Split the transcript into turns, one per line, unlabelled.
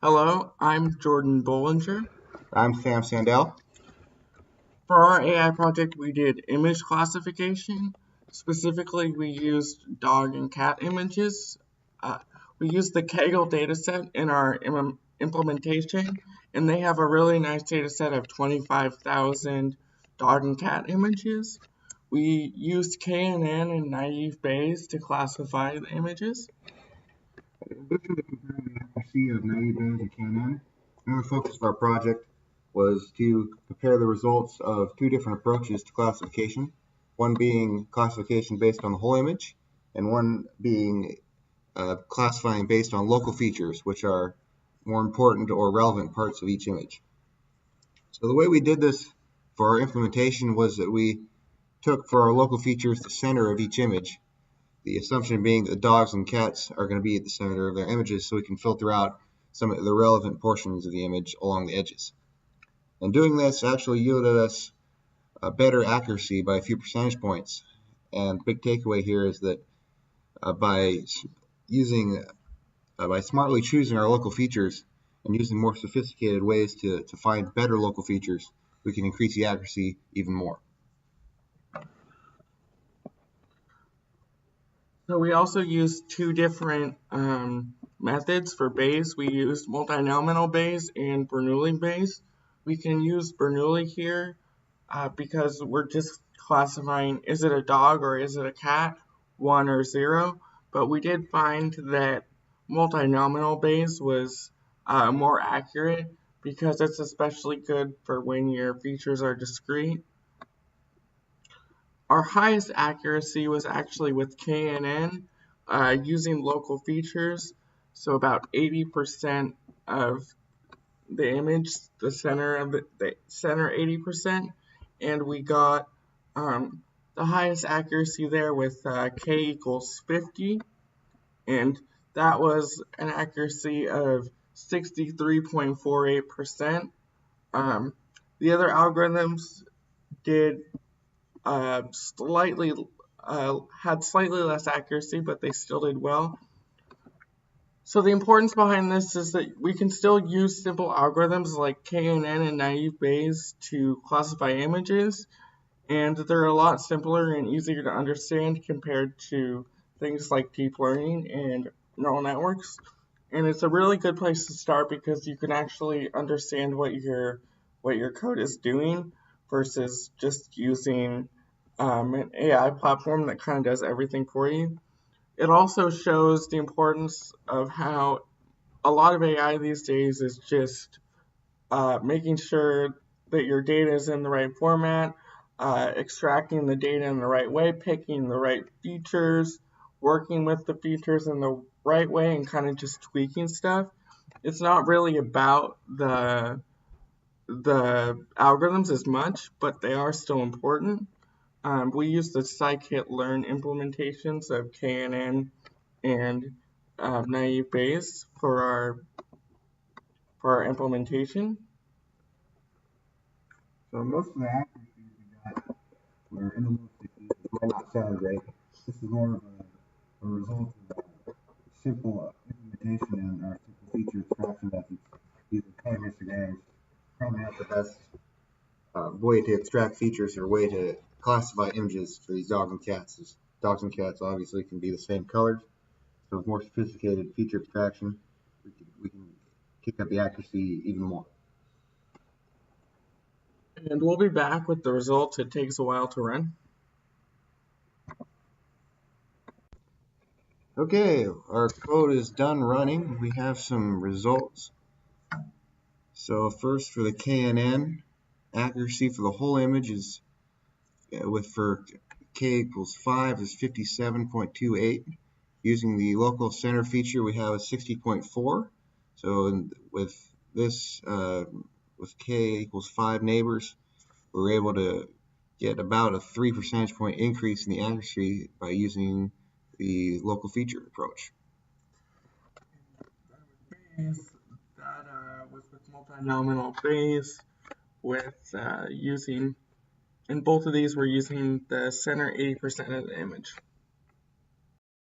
Hello, I'm Jordan Bollinger.
I'm Sam Sandell.
For our AI project, we did image classification. Specifically, we used dog and cat images. Uh, we used the Kaggle dataset in our implementation, and they have a really nice dataset of 25,000 dog and cat images. We used KNN and naive Bayes to classify the images.
This is the comparing the accuracy of naive Bayes and KNN. Another focus of our project was to compare the results of two different approaches to classification, one being classification based on the whole image, and one being classifying based on local features, which are more important or relevant parts of each image. So the way we did this for our implementation was that we took for our local features the center of each image, the assumption being that dogs and cats are going to be at the center of their images, so we can filter out some of the relevant portions of the image along the edges. And doing this actually yielded us a better accuracy by a few percentage points. And the big takeaway here is that by smartly choosing our local features and using more sophisticated ways to find better local features, we can increase the accuracy even more.
So we also used two different methods for Bayes. We used multinomial Bayes and Bernoulli Bayes. We can use Bernoulli here because we're just classifying, is it a dog or is it a cat, 1 or 0. But we did find that multinomial Bayes was more accurate because it's especially good for when your features are discrete. Our highest accuracy was actually with KNN using local features. So about 80% of the image, the center of the center 80%, and we got the highest accuracy there with k equals 50, and that was an accuracy of 63.48%. The other algorithms did had slightly less accuracy, but they still did well. So the importance behind this is that we can still use simple algorithms like KNN and naive Bayes to classify images, and they're a lot simpler and easier to understand compared to things like deep learning and neural networks. And it's a really good place to start because you can actually understand what your code is doing versus just using an AI platform that kind of does everything for you. It also shows the importance of how a lot of AI these days is just making sure that your data is in the right format, extracting the data in the right way, picking the right features, working with the features in the right way, and kind of just tweaking stuff. It's not really about the algorithms as much, but they are still important. We use the scikit-learn implementations of KNN and naive Bayes for our implementation.
So most of the accuracies we got were in the low 60s. It might not sound great. This is more of a result of simple implementation and our simple feature extraction methods using time histograms. Probably not the best way to extract features or way to classify images for these dogs and cats. As dogs and cats obviously can be the same colors, so with more sophisticated feature extraction, we can kick up the accuracy even more.
And we'll be back with the results. It takes a while to run.
Okay, our code is done running. We have some results. So first for the KNN, accuracy for the whole image is for k equals 5 is 57.28. Using the local center feature, we have a 60.4. So with this, with k equals 5 neighbors, we're able to get about a 3 percentage point increase in the accuracy by using the local feature approach.
That was with multinomial Bayes with using, and both of these were using the center 80% of the image.